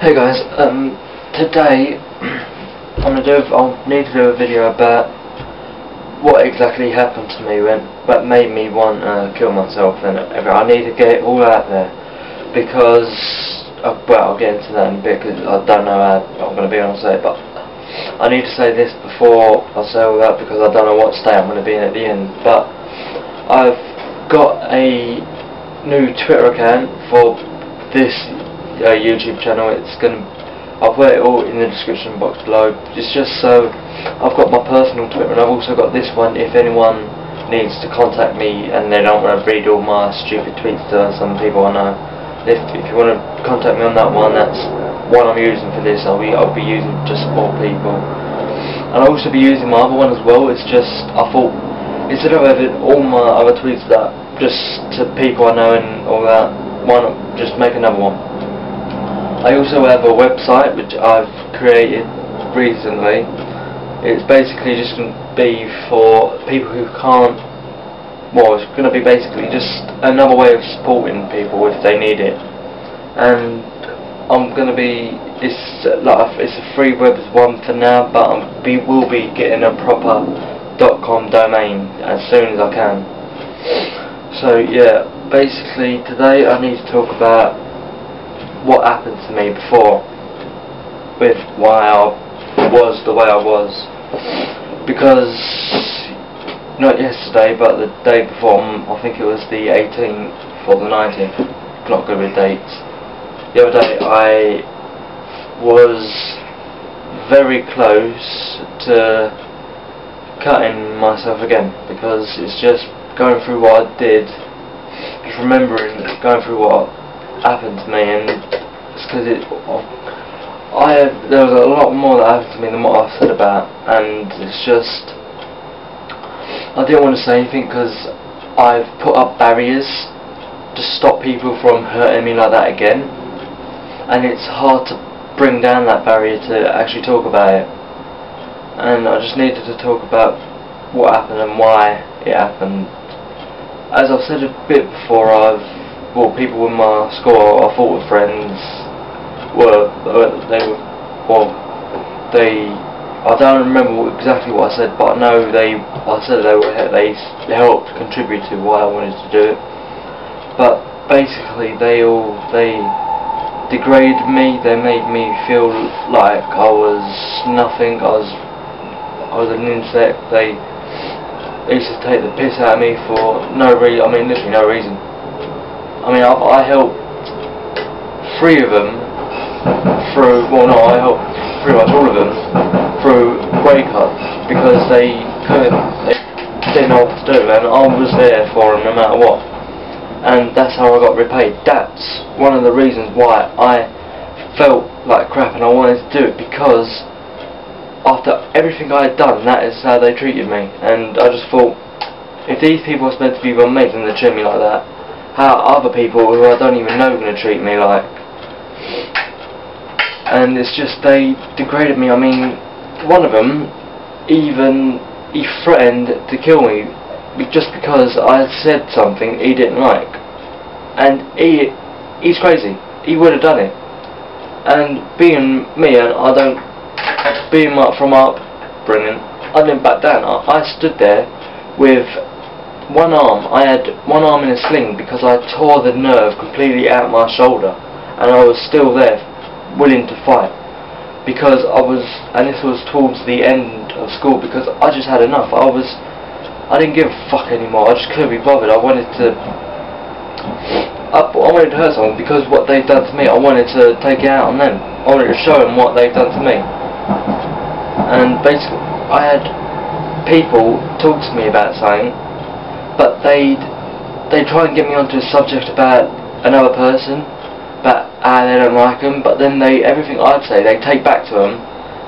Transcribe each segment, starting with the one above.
Hey guys, today I'll need to do a video about what exactly happened to me that made me want to kill myself, and I need to get it all out there because, well, I'll get into that in a bit because I don't know how I'm going to be able to say it, but I need to say this before I say all that because I don't know what state I'm going to be in at the end. But I've got a new Twitter account for this YouTube channel. I'll put it all in the description box below. It's just so I've got my personal Twitter, and I've also got this one if anyone needs to contact me and they don't want to read all my stupid tweets to some people I know. If you want to contact me on that one, that's what I'm using for this. I'll be using to support people, and I'll also be using my other one as well. It's just I thought instead of having all my other tweets that just to people I know and all that, why not just make another one? I also have a website which I've created recently. It's basically just going to be for people who can't, well, it's going to be basically just another way of supporting people if they need it. And I'm going to be, it's a free web one for now, but we will be getting a proper .com domain as soon as I can. So yeah, basically today I need to talk about what happened to me before, with why I was the way I was, because not yesterday but the day before, I think it was the 18th or the 19th, not good with dates. The other day I was very close to cutting myself again, because it's just going through what I did, just remembering going through what happened to me, and it's because there was a lot more that happened to me than what I've said about, and it's just I didn't want to say anything because I've put up barriers to stop people from hurting me like that again, and it's hard to bring down that barrier to actually talk about it, and I just needed to talk about what happened and why it happened. As I've said a bit before, people in my school I thought were friends I don't remember exactly what I said, but I know they helped contribute to why I wanted to do it. But basically they degraded me, they made me feel like I was nothing, I was an insect. They used to take the piss out of me for no reason, I mean literally no reason. I mean, I helped three of them through, well no, I helped pretty much all of them through grade cuts because they didn't know what to do, and I was there for them no matter what, and that's how I got repaid. That's one of the reasons why I felt like crap and I wanted to do it, because after everything I had done, that is how they treated me, and I just thought, if these people are meant to be my mates and they treat me like that, how other people who I don't even know are going to treat me like? And it's just, they degraded me. I mean, one of them he threatened to kill me just because I had said something he didn't like, and he's crazy, he would have done it. And being me, and being from my upbringing, I didn't back down. I stood there with one arm. I had one arm in a sling because I tore the nerve completely out of my shoulder, and I was still there willing to fight, because and this was towards the end of school, because I just had enough. I didn't give a fuck anymore. I just couldn't be bothered. I wanted to hurt someone because what they've done to me, I wanted to take it out on them. I wanted to show them what they've done to me. And basically I had people talk to me about something, but they'd try and get me onto a subject about another person, about how they don't like them, but then everything I'd say they take back to them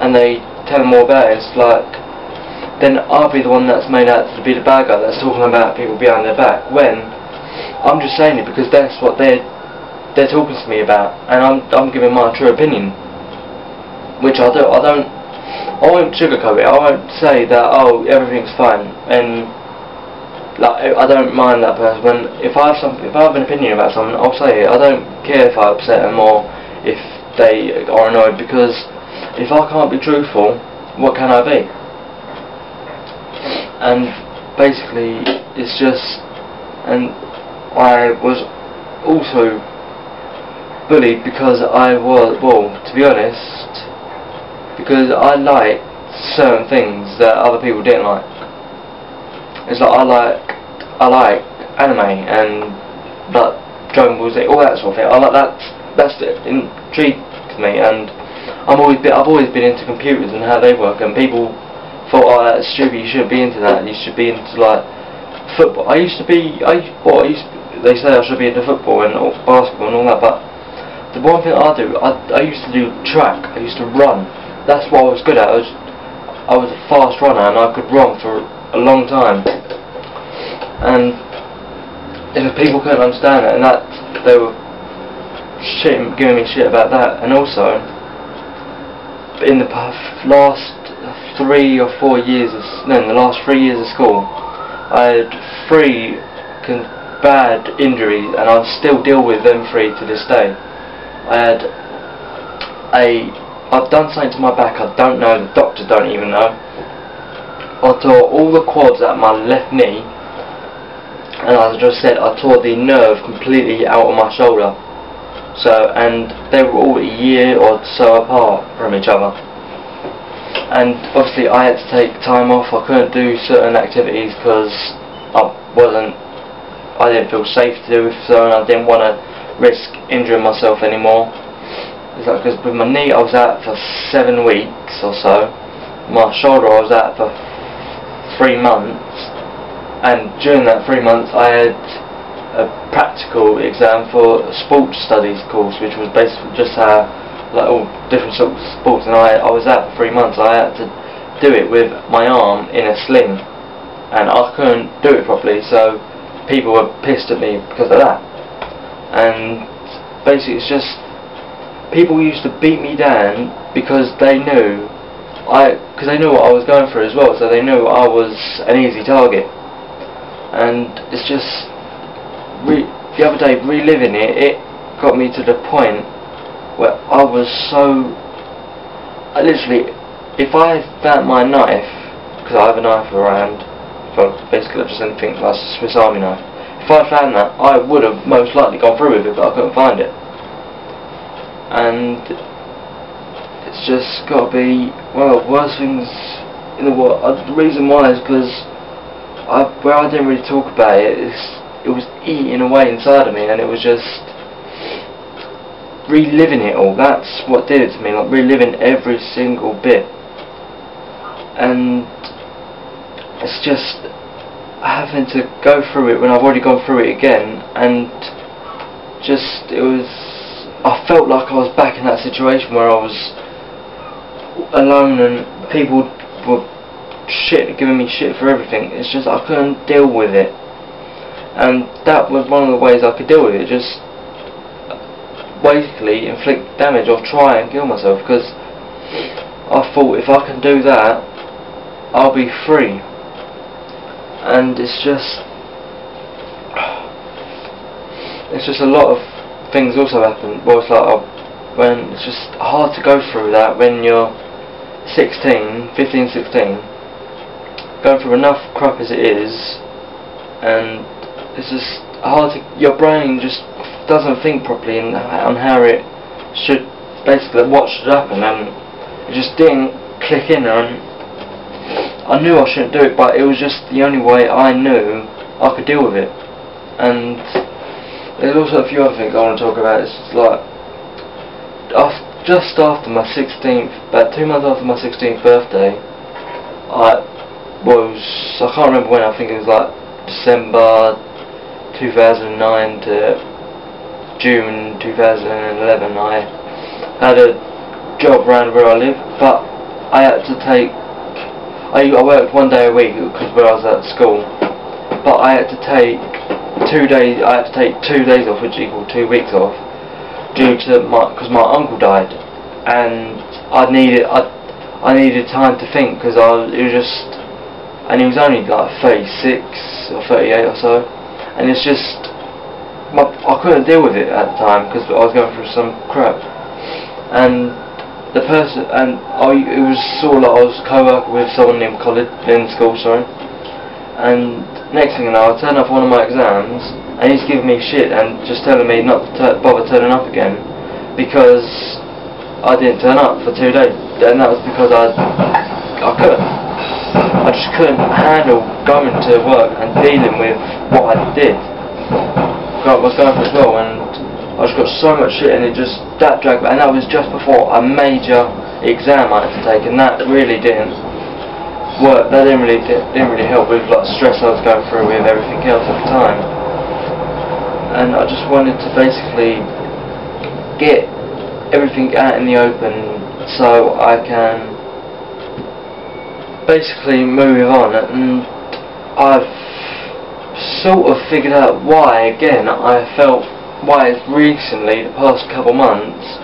and they tell them more about it. It's like, then I'll be the one that's made out to be the bad guy that's talking about people behind their back, when I'm just saying it because that's what they're talking to me about, and I'm giving my true opinion, which I won't sugarcoat it. I won't say that, oh, everything's fine, and like, I don't mind that person. If I have an opinion about something, I'll say it. I don't care if I upset them or if they are annoyed, because if I can't be truthful, what can I be? And basically it's just, and I was also bullied because I was, well, to be honest, because I liked certain things that other people didn't like. It's like I like anime and like Dragon Ball Z, all that sort of thing. I like that's intrigued me, and I've always been into computers and how they work, and people thought, oh, that's stupid, you shouldn't be into that, you should be into like football. They say I should be into football and basketball and all that, but the one thing I used to do track. I used to run. That's what I was good at. I was a fast runner, and I could run for a long time. And if people couldn't understand it, and that they were giving me shit about that. And also, in the last 3 or 4 years of the last 3 years of school, I had 3 bad injuries, and I still deal with them 3 to this day. I've done something to my back, I don't know, the doctors don't even know. I tore all the quads out of my left knee, and as I just said, I tore the nerve completely out of my shoulder. So, and they were all a year or so apart from each other. And obviously I had to take time off. I couldn't do certain activities because I didn't feel safe to do so, and I didn't want to risk injuring myself anymore. It's like, because with my knee I was out for 7 weeks or so, my shoulder I was out for 3 months, and during that 3 months I had a practical exam for a sports studies course, which was basically just how like all different sorts of sports, and I was out for 3 months. I had to do it with my arm in a sling, and I couldn't do it properly, so people were pissed at me because of that. And basically it's just, people used to beat me down because they knew what I was going through as well, so they knew I was an easy target. And it's just, the other day, reliving it, it got me to the point where I was so, I literally, if I found my knife, because I have a knife around, so basically just anything like a Swiss Army knife, if I found that, I would have most likely gone through with it, but I couldn't find it. And it's just got to be one of the worst things in the world. The reason why is because where I didn't really talk about it, it was eating away inside of me, and it was just reliving it all. That's what did it to me, like reliving every single bit. And it's just having to go through it when I've already gone through it again, and just, I felt like I was back in that situation where I was alone and people were giving me shit for everything. It's just, I couldn't deal with it, and that was one of the ways I could deal with it, just basically inflict damage or try and kill myself, because I thought if I can do that, I'll be free. And it's just a lot of things also happen. Well, it's like when it's just hard to go through that when you're 15, 16, going through enough crap as it is, and it's just hard to, your brain just doesn't think properly on how it should, basically what should happen, and it just didn't click in. And I knew I shouldn't do it, but it was just the only way I knew I could deal with it. And there's also a few other things I want to talk about. It's just like, just after my 16th, about 2 months after my 16th birthday, I can't remember when, I think it was like December 2009 to June 2011, I had a job around where I live, but I had to take, I worked 1 day a week because where I was at school, but I had to take 2 days. I had to take 2 days off, which equaled 2 weeks off, due to because my uncle died, and I needed time to think, because it was just, and he was only like 36 or 38 or so, and it's just, I couldn't deal with it at the time because I was going through some crap, and the person, and it was sort of like I was co-working with someone in school, sorry. And next thing you know, I turned up one of my exams, and he's giving me shit and just telling me not to bother turning up again because I didn't turn up for 2 days, and that was because I couldn't. I just couldn't handle going to work and dealing with what I did. I was going for as well, and I just got so much shit, and that dragged, and that was just before a major exam I had to take, and that really didn't work. That didn't really help with like stress I was going through with everything else at the time. And I just wanted to basically get everything out in the open so I can basically move on, and I've sort of figured out why it's recently, the past couple months,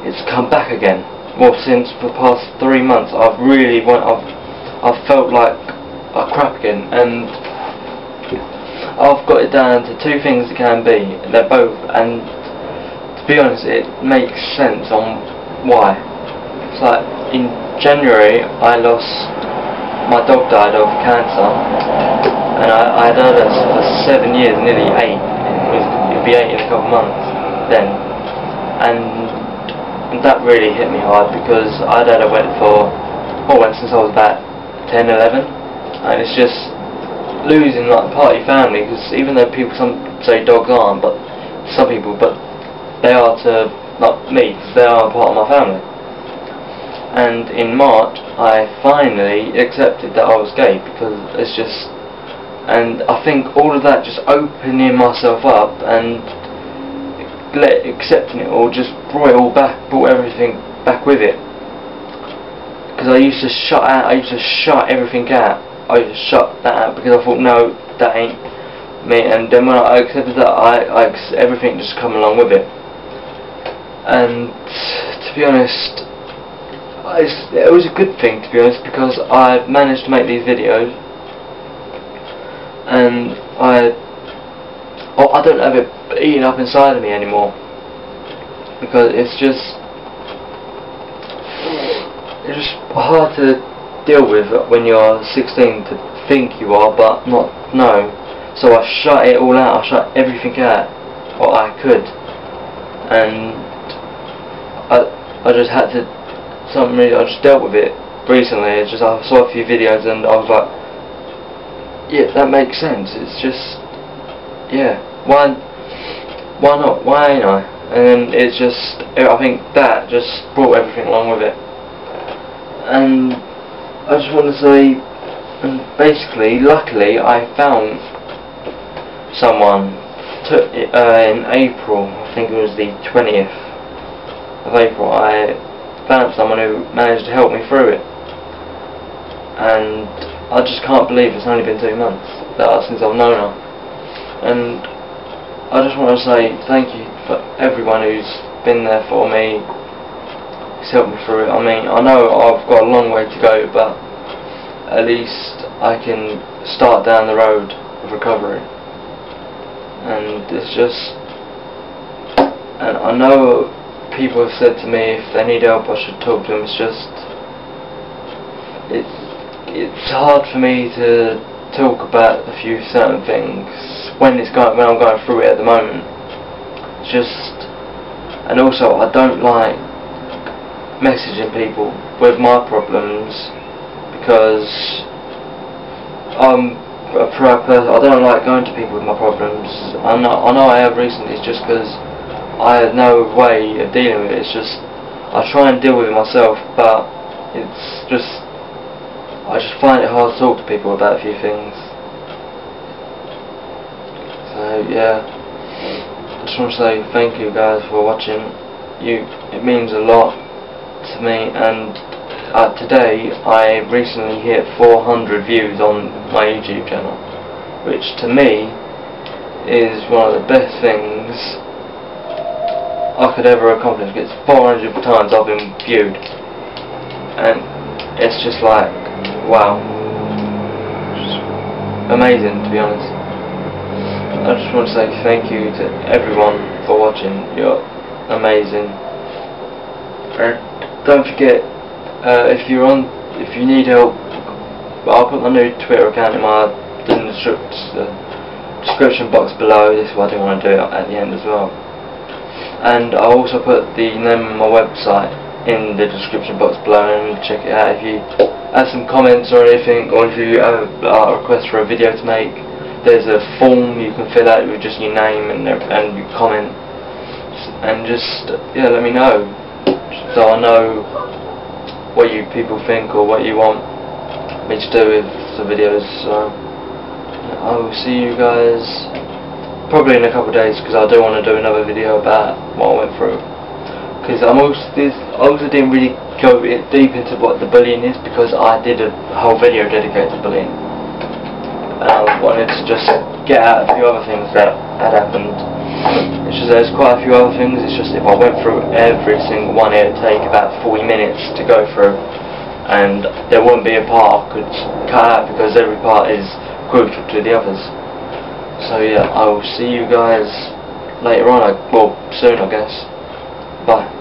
it's come back again. Well, since the past 3 months I've felt like a crap again, and I've got it down to 2 things it can be. They're both, and to be honest, it makes sense on why. It's like in January my dog died of cancer, and I had her for 7 years, nearly 8. It'll be 8 in a couple of months then, and that really hit me hard because I'd had her went since I was about 10, 11, and it's just losing like part of your family, because even though some say dogs aren't, but some people, but they are to not me, because they are a part of my family. And in March I finally accepted that I was gay, because it's just, and I think all of that, just opening myself up and accepting it all, just brought everything back with it. Because I used to shut everything out. I used to shut that out because I thought, no, that ain't me. And then when I accepted that, everything just come along with it. And to be honest, it was a good thing, to be honest, because I managed to make these videos, and I don't have it eating up inside of me anymore, because it's just hard to deal with when you're 16, to think you are but not know. So I shut it all out. I shut everything out what I could, and I just had to. I just dealt with it recently. It's just I saw a few videos and I was like, yeah, that makes sense. It's just, yeah, why not? Why ain't I? And then it's just, I think that just brought everything along with it. And I just want to say, basically, luckily, I found someone in April. I think it was the 20th of April. I found someone who managed to help me through it, and I just can't believe it's only been 2 months since I've known her. And I just want to say thank you for everyone who's been there for me, who's helped me through it. I mean, I know I've got a long way to go, but at least I can start down the road of recovery. And it's just, and I know people have said to me if they need help I should talk to them. It's just, it's hard for me to talk about a few certain things when I'm going through it at the moment. It's just, and also I don't like messaging people with my problems, because I'm a proud person. I don't like going to people with my problems. I know I have recently. It's just because I had no way of dealing with it. It's just, I try and deal with it myself, but it's just, I just find it hard to talk to people about a few things. So yeah, I just want to say thank you guys for watching. It means a lot to me, and today I recently hit 400 views on my YouTube channel, which to me is one of the best things I could ever accomplish. It's 400 times I've been viewed, and it's just like, wow, just amazing, to be honest. I just want to say thank you to everyone for watching. You're amazing. don't forget, if you need help, I'll put my new Twitter account in the description box below. This is what I do want to do at the end as well. And I'll also put the name of my website in the description box below, and check it out. If you have some comments or anything, or if you have a request for a video to make, there's a form you can fill out with just your name and your comment, and just let me know, so I know what you people think or what you want me to do with the videos. So I will see you guys probably in a couple of days, because I do want to do another video about what I went through. Because I also didn't really go deep into what the bullying is, because I did a whole video dedicated to bullying. And I wanted to just get out a few other things that had happened. It's just there's quite a few other things. It's just if I went through every single one, it would take about 40 minutes to go through, and there wouldn't be a part I could cut out, because every part is crucial to the others. So yeah, I will see you guys later on. Well, soon, I guess. Bye.